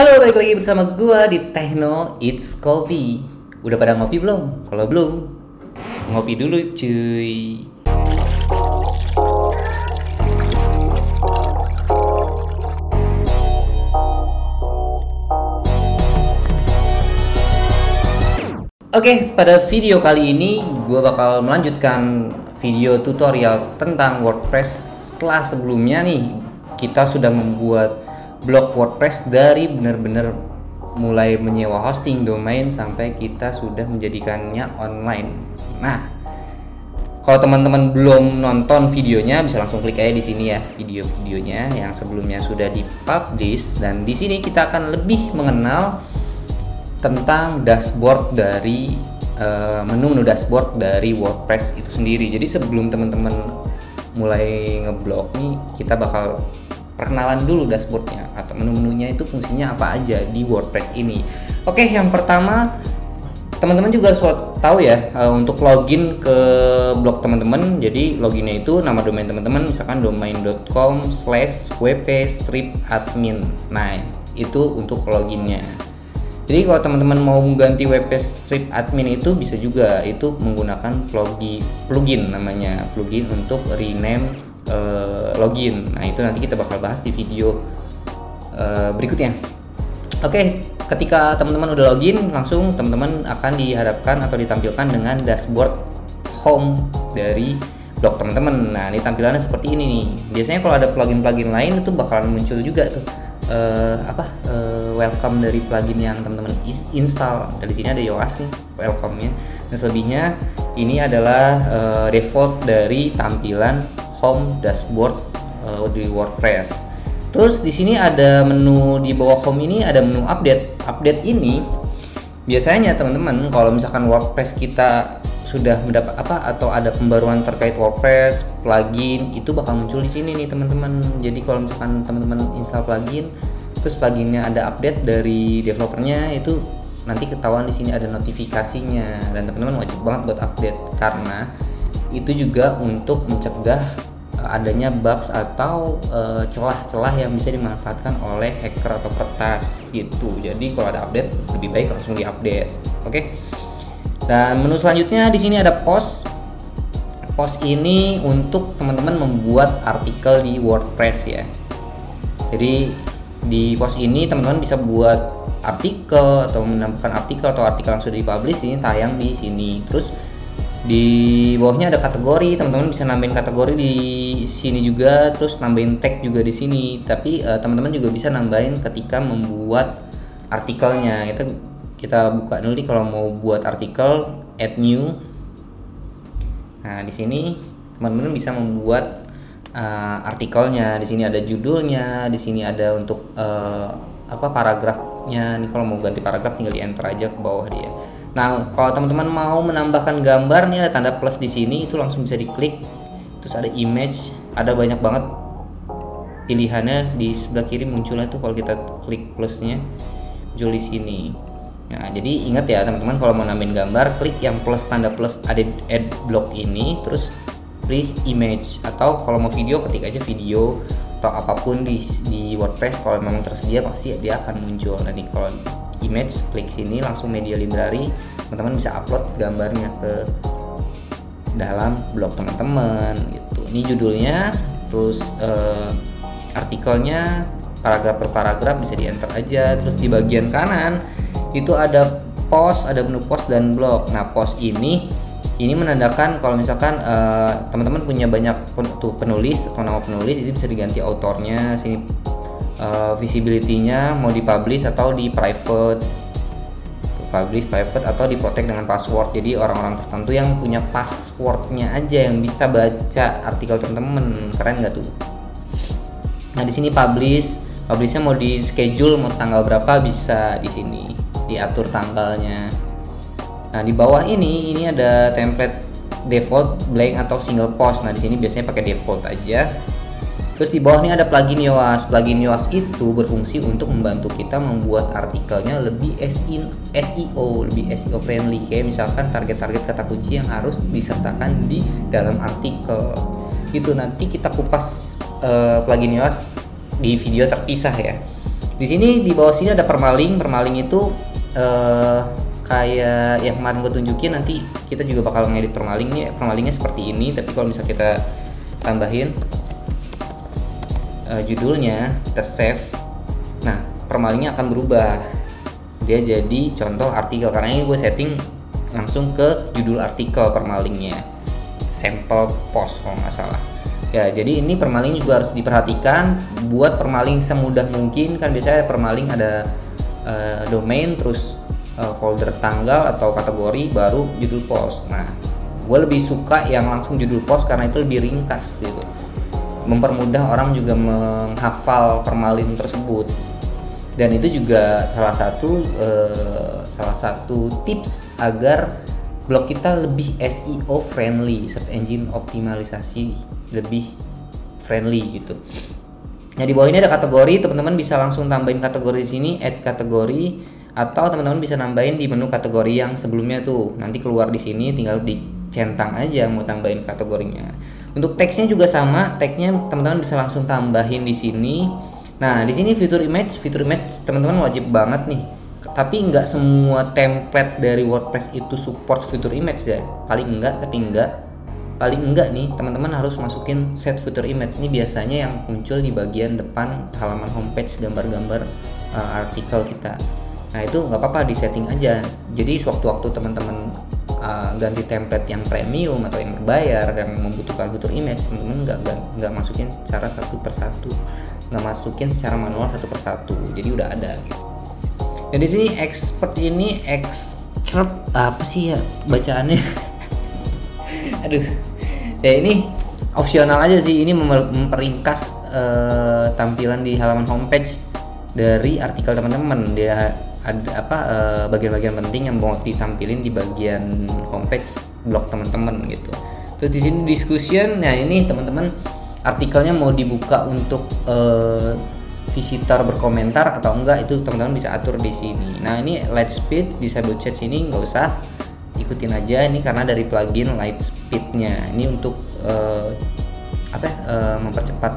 Halo, balik lagi bersama gua di Techno It's Coffee. Udah pada ngopi belum? Kalau belum, ngopi dulu cuy. Oke, pada video kali ini gua bakal melanjutkan video tutorial tentang WordPress. Setelah sebelumnya nih, kita sudah membuat blog WordPress dari benar-benar mulai menyewa hosting domain sampai kita sudah menjadikannya online. Nah, kalau teman-teman belum nonton videonya bisa langsung klik aja di sini ya, video-videonya yang sebelumnya sudah dipublish, dan di sini kita akan lebih mengenal tentang dashboard dari menu-menu dashboard dari WordPress itu sendiri. Jadi sebelum teman-teman mulai ngeblog nih, kita bakal perkenalan dulu dashboardnya atau menu-menunya itu fungsinya apa aja di WordPress ini. Oke, yang pertama teman-teman juga harus tahu ya, untuk login ke blog teman-teman. Jadi loginnya itu nama domain teman-teman, misalkan domain.com/wp-admin. Nah, itu untuk loginnya. Jadi kalau teman-teman mau mengganti wp-admin itu bisa juga, itu menggunakan plugin namanya, plugin untuk rename login. Nah, itu nanti kita bakal bahas di video berikutnya. Oke, ketika teman-teman udah login, langsung teman-teman akan dihadapkan atau ditampilkan dengan dashboard home dari blog teman-teman. Nah, ini tampilannya seperti ini nih. Biasanya kalau ada plugin-plugin lain itu bakalan muncul juga tuh welcome dari plugin yang teman-teman install. Dari sini ada Yoast nih welcome-nya. Dan selebihnya ini adalah default dari tampilan home dashboard di WordPress. Terus di sini ada menu di bawah home ini, ada menu update. Update ini biasanya teman-teman kalau misalkan WordPress kita sudah mendapat atau ada pembaruan terkait WordPress plugin, itu bakal muncul di sini nih teman-teman. Jadi kalau misalkan teman-teman install plugin, terus pluginnya ada update dari developernya, itu nanti ketahuan di sini ada notifikasinya, dan teman-teman wajib banget buat update karena itu juga untuk mencegah adanya bugs atau celah-celah yang bisa dimanfaatkan oleh hacker atau peretas gitu. Jadi kalau ada update lebih baik langsung diupdate. Oke. Dan menu selanjutnya di sini ada post. Post ini untuk teman-teman membuat artikel di WordPress ya. Jadi di post ini teman-teman bisa buat artikel atau menambahkan artikel atau artikel yang sudah dipublish, ini tayang di sini. Terus di bawahnya ada kategori, teman-teman bisa nambahin kategori di sini juga, terus nambahin tag juga di sini. Tapi teman-teman juga bisa nambahin ketika membuat artikelnya. Kita buka dulu nih kalau mau buat artikel, add new. Nah, di sini teman-teman bisa membuat artikelnya. Di sini ada judulnya, di sini ada untuk paragrafnya. Nih kalau mau ganti paragraf tinggal di enter aja ke bawah dia. Nah, kalau teman-teman mau menambahkan gambar nih ada tanda plus di sini, itu langsung bisa diklik. Terus ada image, ada banyak banget pilihannya. Di sebelah kiri munculnya tuh kalau kita klik plusnya muncul di sini. Nah, jadi ingat ya teman-teman, kalau mau nambahin gambar, klik yang plus, tanda plus, ada add block ini, terus pilih image. Atau kalau mau video, ketik aja video atau apapun di WordPress, kalau memang tersedia pasti dia akan muncul. Nanti kalau image, klik sini langsung media library, teman-teman bisa upload gambarnya ke dalam blog teman-teman gitu. Ini judulnya, terus artikelnya paragraf per paragraf bisa di enter aja. Terus di bagian kanan itu ada post, ada menu post dan blog. Nah, post ini menandakan kalau misalkan teman-teman punya banyak penulis atau nama penulis, itu bisa diganti autornya. Sini visibility-nya mau dipublish atau di private, publish private atau di protect dengan password. Jadi orang-orang tertentu yang punya passwordnya aja yang bisa baca artikel teman-teman. Keren nggak tuh? Nah, di sini publishnya mau di schedule, mau tanggal berapa bisa di sini diatur tanggalnya. Nah, di bawah ini ada template default, blank atau single post. Nah, di sini biasanya pakai default aja. Terus di bawah ini ada plugin Yoast. Plugin Yoast itu berfungsi untuk membantu kita membuat artikelnya lebih SEO, lebih SEO friendly. Kayak misalkan target-target kata kunci yang harus disertakan di dalam artikel. Itu nanti kita kupas plugin Yoast di video terpisah ya. Di sini di bawah sini ada permaling. Permaling itu kayak yang kemarin gue tunjukin, nanti kita juga bakal ngedit permalingnya. Permalingnya seperti ini, tapi kalau misalnya kita tambahin judulnya, kita save, nah permalingnya akan berubah, dia jadi contoh artikel, karena ini gue setting langsung ke judul artikel permalingnya, sampel post kalau nggak salah ya. Jadi ini permaling juga harus diperhatikan. Buat permaling semudah mungkin, kan biasanya permaling ada domain, terus folder tanggal atau kategori, baru judul post. Nah, gue lebih suka yang langsung judul post karena itu lebih ringkas gitu, mempermudah orang juga menghafal permalin tersebut. Dan itu juga salah satu tips agar blog kita lebih SEO friendly, search engine optimalisasi lebih friendly gitu. Nah, di bawah ini ada kategori, teman-teman bisa langsung tambahin kategori di sini, add kategori, atau teman-teman bisa nambahin di menu kategori yang sebelumnya tuh. Nanti keluar di sini tinggal dicentang aja mau tambahin kategorinya. Untuk teksnya juga sama, teksnya teman-teman bisa langsung tambahin di sini. Nah, di sini fitur image teman-teman wajib banget nih. Tapi nggak semua template dari WordPress itu support fitur image ya. Paling enggak nih teman-teman harus masukin set fitur image. Ini biasanya yang muncul di bagian depan halaman homepage, gambar-gambar artikel kita. Nah, itu nggak apa-apa, di setting aja. Jadi sewaktu-waktu teman-teman ganti template yang premium atau yang berbayar yang membutuhkan fitur image, teman-teman nggak masukin secara satu persatu, nggak masukin secara manual satu persatu. Jadi udah ada gitu. Dan di sini expert ini apa sih ya bacaannya? Aduh, ya ini opsional aja sih. Ini memperingkas tampilan di halaman homepage dari artikel teman-teman. Dia ada bagian-bagian penting yang mau ditampilin di bagian homepage blog teman-teman gitu. Terus di sini discussion. Nah, ini teman-teman artikelnya mau dibuka untuk visitor berkomentar atau enggak, itu teman-teman bisa atur di sini. Nah, ini light speed, disable chat ini nggak usah, ikutin aja ini karena dari plugin light speednya. Ini untuk mempercepat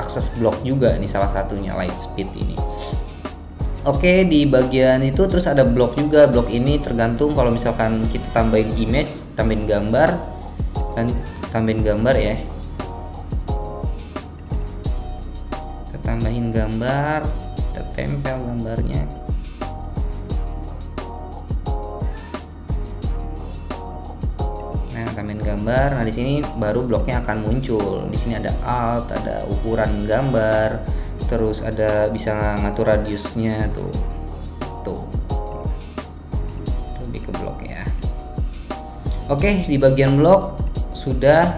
akses blog juga, ini salah satunya light speed ini. Oke, di bagian itu terus ada blog juga. Blog ini tergantung, kalau misalkan kita tambahin image, tambahin gambar, dan tambahin gambar ya. Kita tambahin gambar, kita tempel gambarnya. Nah, tambahin gambar. Nah, di sini baru blognya akan muncul. Di sini ada alt, ada ukuran gambar, terus ada bisa ngatur radiusnya tuh lebih ke blog ya. Oke, di bagian blog sudah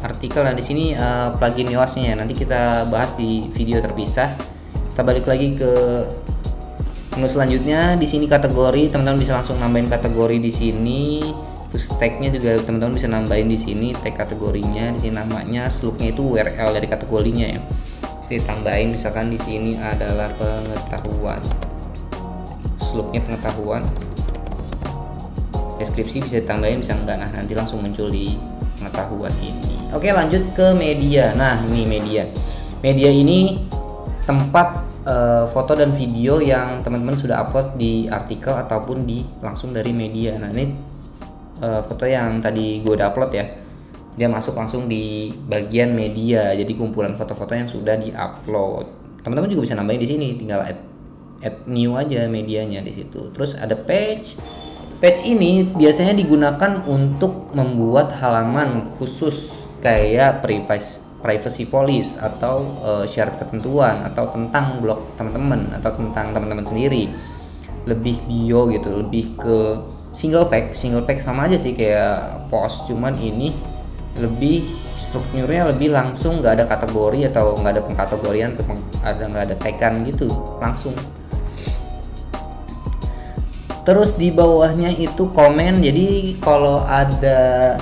artikel. Nah, di sini plugin Yoast-nya ya. Nanti kita bahas di video terpisah. Kita balik lagi ke menu selanjutnya. Di sini kategori, teman-teman bisa langsung nambahin kategori di sini. Terus tagnya juga teman-teman bisa nambahin di sini, tag kategorinya. Di sini namanya, slugnya itu URL dari kategorinya ya. Ditambahin misalkan di sini adalah pengetahuan, slugnya pengetahuan, deskripsi bisa ditambahin bisa enggak. Nah, nanti langsung muncul di pengetahuan ini. Oke, lanjut ke media. Nah, ini media ini tempat foto dan video yang teman-teman sudah upload di artikel ataupun langsung dari media. Nah, ini foto yang tadi gue udah upload ya, dia masuk langsung di bagian media, jadi kumpulan foto-foto yang sudah di-upload. Teman-teman juga bisa nambahin di sini, tinggal add new aja medianya di situ. Terus ada page. Page ini biasanya digunakan untuk membuat halaman khusus kayak privacy policy atau syarat ketentuan atau tentang blog teman-teman atau tentang teman-teman sendiri. Lebih bio gitu, lebih ke single page sama aja sih kayak post, cuman ini lebih strukturnya lebih langsung, nggak ada kategori atau nggak ada pengkategorian, nggak ada tagkan gitu, langsung. Terus di bawahnya itu komen, jadi kalau ada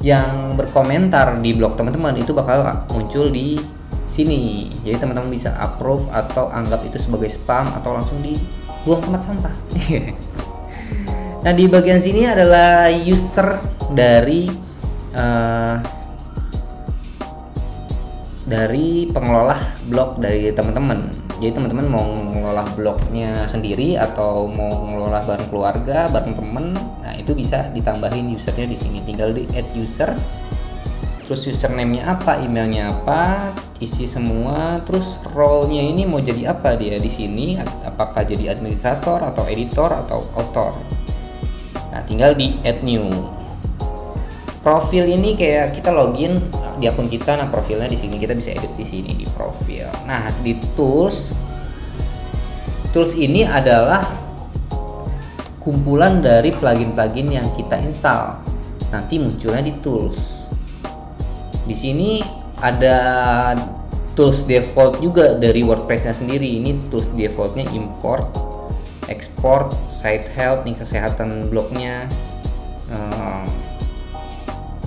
yang berkomentar di blog teman-teman itu bakal muncul di sini. Jadi teman-teman bisa approve atau anggap itu sebagai spam atau langsung dibuang tempat sampah. Nah, di bagian sini adalah user dari pengelola blog dari teman-teman. Jadi teman-teman mau ngelola blognya sendiri atau mau ngelola bareng keluarga, bareng temen, nah itu bisa ditambahin usernya di sini. Tinggal di add user, terus username-nya apa, emailnya apa, isi semua, terus role-nya ini mau jadi apa dia di sini, apakah jadi administrator atau editor atau author. Nah, tinggal di add new. Profil ini kayak kita login di akun kita, nah profilnya di sini kita bisa edit di sini di profil. Nah, di tools ini adalah kumpulan dari plugin-plugin yang kita install. Nanti munculnya di tools. Di sini ada tools default juga dari WordPress-nya sendiri. Ini tools defaultnya import, export, site health, nih kesehatan blognya,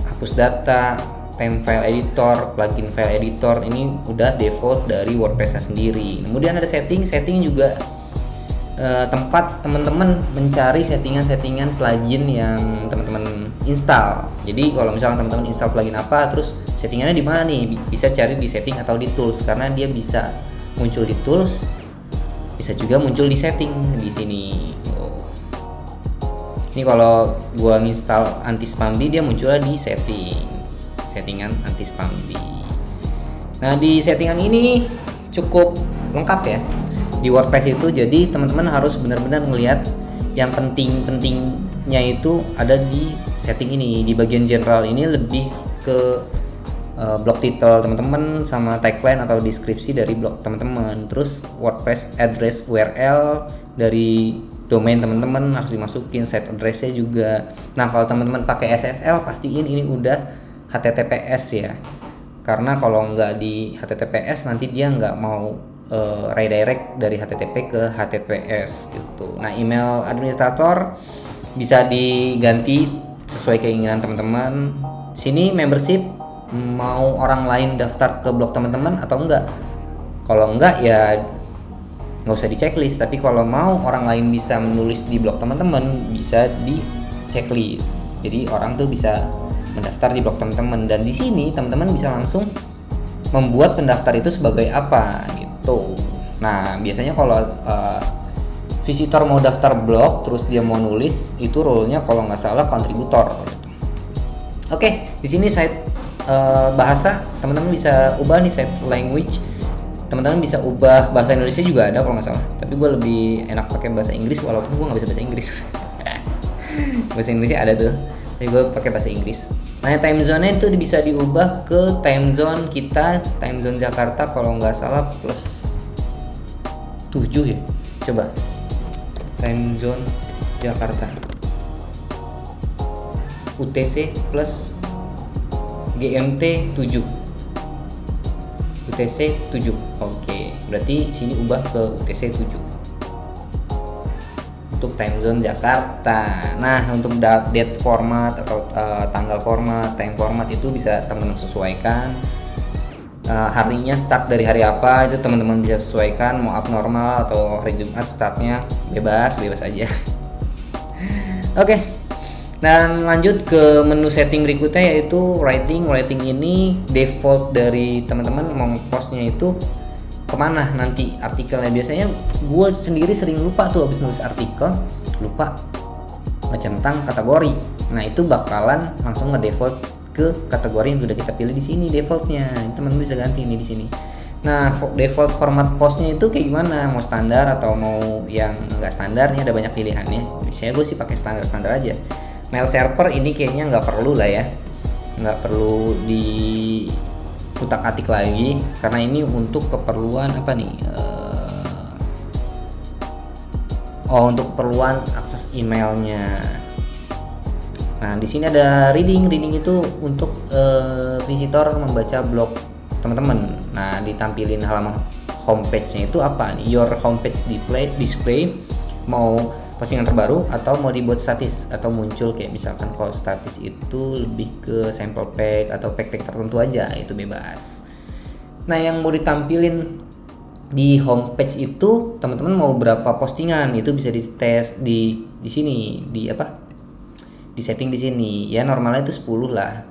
hapus data, time file editor, plugin file editor, ini udah default dari WordPress-nya sendiri. Kemudian ada setting juga tempat teman-teman mencari settingan-settingan plugin yang teman-teman install. Jadi kalau misalnya teman-teman install plugin apa, terus settingannya di mana nih? Bisa cari di setting atau di tools, karena dia bisa muncul di tools, bisa juga muncul di setting di sini. Ini kalau gua nginstal anti spambi, dia munculnya di settingan anti spambi. Nah, di settingan ini cukup lengkap ya di WordPress itu. Jadi teman-teman harus benar-benar melihat yang pentingnya itu ada di setting ini. Di bagian general ini lebih ke blog title teman-teman sama tagline atau deskripsi dari blog teman-teman. Terus WordPress address URL dari domain teman-teman harus dimasukin, site address-nya juga. Nah, kalau teman-teman pakai SSL, pastiin ini udah HTTPS ya. Karena kalau nggak di HTTPS nanti dia nggak mau redirect dari HTTP ke HTTPS gitu. Nah, email administrator bisa diganti sesuai keinginan teman-teman. Sini membership, mau orang lain daftar ke blog teman-teman atau enggak. Kalau enggak ya nggak usah di checklist, tapi kalau mau orang lain bisa menulis di blog teman-teman, bisa di checklist. Jadi orang tuh bisa mendaftar di blog teman-teman, dan di sini teman-teman bisa langsung membuat pendaftar itu sebagai apa gitu. Nah, biasanya kalau visitor mau daftar blog terus dia mau nulis, itu role-nya kalau nggak salah kontributor. Oke, di sini site bahasa teman-teman bisa ubah nih, site language. Teman-teman bisa ubah bahasa Indonesia juga ada kalau nggak salah, tapi gue lebih enak pakai bahasa Inggris walaupun gue nggak bisa bahasa Inggris. Bahasa Inggrisnya ada tuh, tapi gue pakai bahasa Inggris. Nah, time zone-nya itu bisa diubah ke time zone kita, time zone Jakarta kalau nggak salah plus 7 ya. Coba time zone Jakarta, UTC plus GMT 7, UTC 7. Oke, berarti sini ubah ke UTC 7 untuk time zone Jakarta. Nah, untuk date format atau tanggal format, time format itu bisa teman-teman sesuaikan. Harinya start dari hari apa itu teman-teman bisa sesuaikan, mau abnormal atau hari Jumat startnya, bebas aja. Oke. Dan lanjut ke menu setting berikutnya, yaitu writing. Writing ini default dari teman-teman mau postnya itu kemana nanti artikelnya. Biasanya gue sendiri sering lupa tuh habis nulis artikel, lupa ngecentang kategori. Nah, itu bakalan langsung nge-default ke kategori yang sudah kita pilih di sini defaultnya. Teman-teman bisa ganti ini di sini. Nah, default format postnya itu kayak gimana? Mau standar atau mau yang nggak standar? Ini ada banyak pilihannya. Biasanya gue sih pakai standar aja. Mail server ini kayaknya nggak perlu lah ya, nggak perlu di utak-atik lagi karena ini untuk keperluan apa nih? Untuk keperluan akses emailnya. Nah, di sini ada reading itu untuk visitor membaca blog teman-teman. Nah, ditampilin halaman homepage-nya itu apa nih? Your homepage display mau postingan terbaru atau mau dibuat statis atau muncul kayak misalkan kalau statis itu lebih ke sample pack atau pack tertentu aja, itu bebas. Nah, yang mau ditampilin di homepage itu teman-teman mau berapa postingan itu bisa dites di sini, di setting di sini ya, normalnya itu 10 lah.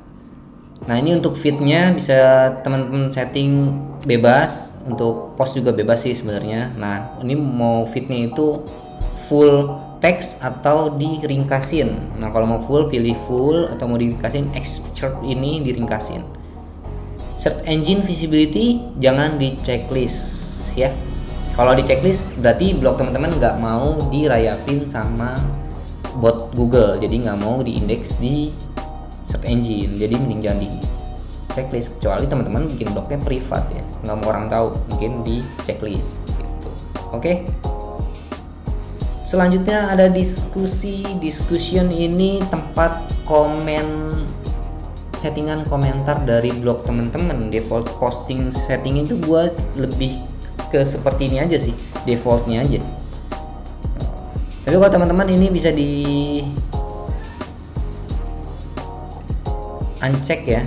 Nah ini untuk feednya bisa teman-teman setting bebas, untuk post juga bebas sih sebenarnya. Nah ini mau feednya itu full teks atau diringkasin. Nah kalau mau full pilih full, atau mau diringkasin excerpt ini diringkasin. Search engine visibility jangan di checklist ya. Kalau di checklist berarti blog teman-teman nggak mau dirayapin sama bot Google, jadi nggak mau diindeks di search engine, jadi mending jangan di checklist, kecuali teman-teman bikin blognya privat ya, nggak mau orang tahu, mungkin di checklist gitu. Oke. Selanjutnya ada discussion ini tempat komen, settingan komentar dari blog teman-teman. Default posting setting itu gua lebih ke seperti ini aja sih, defaultnya aja. Tapi kalau teman-teman ini bisa di uncheck ya,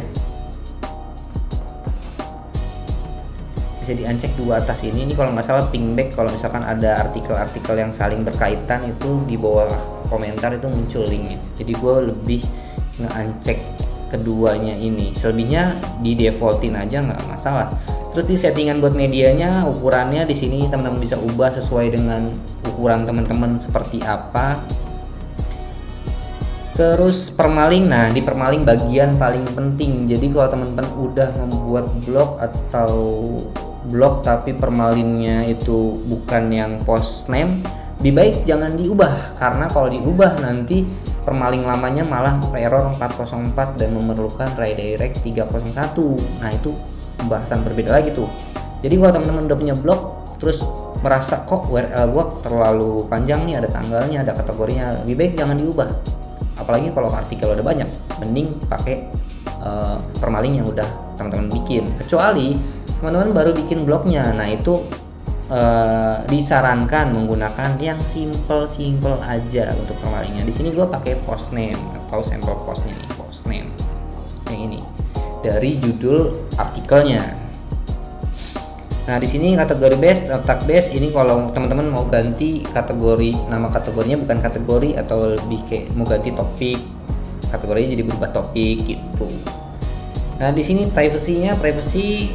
bisa di uncheck dua atas ini. Ini kalau nggak salah ping back, kalau misalkan ada artikel-artikel yang saling berkaitan itu di bawah komentar itu muncul linknya. Jadi gue lebih nge-uncheck keduanya ini, selebihnya di defaultin aja nggak masalah. Terus di settingan buat medianya, ukurannya di sini teman-teman bisa ubah sesuai dengan ukuran teman-teman seperti apa. Terus permaling, nah di permaling bagian paling penting. Jadi kalau teman-teman udah membuat blog atau blog tapi permalinnya itu bukan yang post name, lebih baik jangan diubah, karena kalau diubah nanti permaling lamanya malah error 404 dan memerlukan redirect 301. Nah itu pembahasan berbeda lagi tuh. Jadi kalau teman-teman udah punya blog terus merasa kok URL gua terlalu panjang nih, ada tanggalnya, ada kategorinya, lebih baik jangan diubah. Apalagi kalau artikel udah banyak, mending pakai permaling yang udah teman-teman bikin. Kecuali teman-teman baru bikin blognya, nah itu disarankan menggunakan yang simple aja untuk permalingnya. Di sini gue pakai post name atau sampel postnya nih, post name yang ini dari judul artikelnya. Nah di sini kategori base, tag base ini kalau teman-teman mau ganti kategori, nama kategorinya bukan kategori, atau lebih kayak mau ganti topik, kategorinya jadi berubah topik gitu. Nah di sini privacy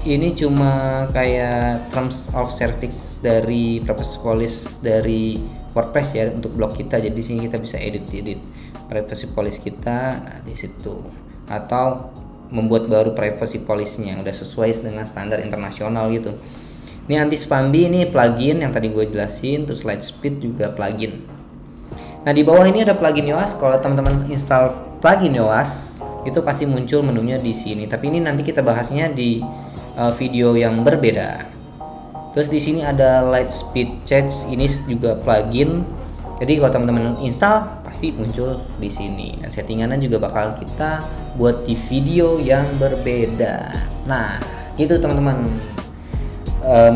ini cuma kayak terms of service dari privacy policy dari WordPress ya untuk blog kita. Jadi di sini kita bisa edit privacy policy kita, nah di situ, atau membuat baru privacy policy-nya udah sesuai dengan standar internasional gitu. Ini anti spambi, ini plugin yang tadi gue jelasin, terus light speed juga plugin. Nah di bawah ini ada plugin Yoast. Kalau teman-teman install plugin Yoast itu pasti muncul menunya di sini. Tapi ini nanti kita bahasnya di video yang berbeda. Terus di sini ada light speed change, ini juga plugin. Jadi kalau teman-teman install pasti muncul di sini. Dan settingannya juga bakal kita buat di video yang berbeda. Nah, itu teman-teman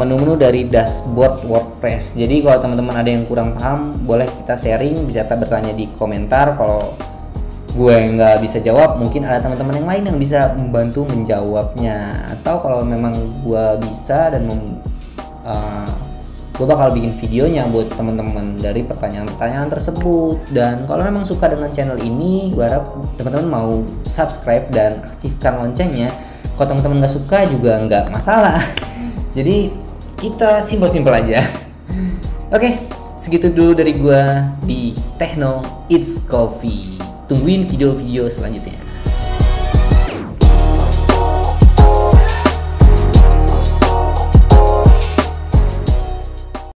menu-menu dari dashboard WordPress. Jadi kalau teman-teman ada yang kurang paham, boleh kita sharing, bisa bertanya di komentar. Kalau gue nggak bisa jawab, mungkin ada teman-teman yang lain yang bisa membantu menjawabnya. Atau kalau memang gue bisa dan gue bakal bikin videonya buat teman-teman dari pertanyaan-pertanyaan tersebut. Dan kalau memang suka dengan channel ini, gue harap teman-teman mau subscribe dan aktifkan loncengnya. Kalau teman-teman nggak suka juga nggak masalah. Jadi kita simpel aja. Oke, segitu dulu dari gue di Techno It's Coffee. Tungguin video-video selanjutnya.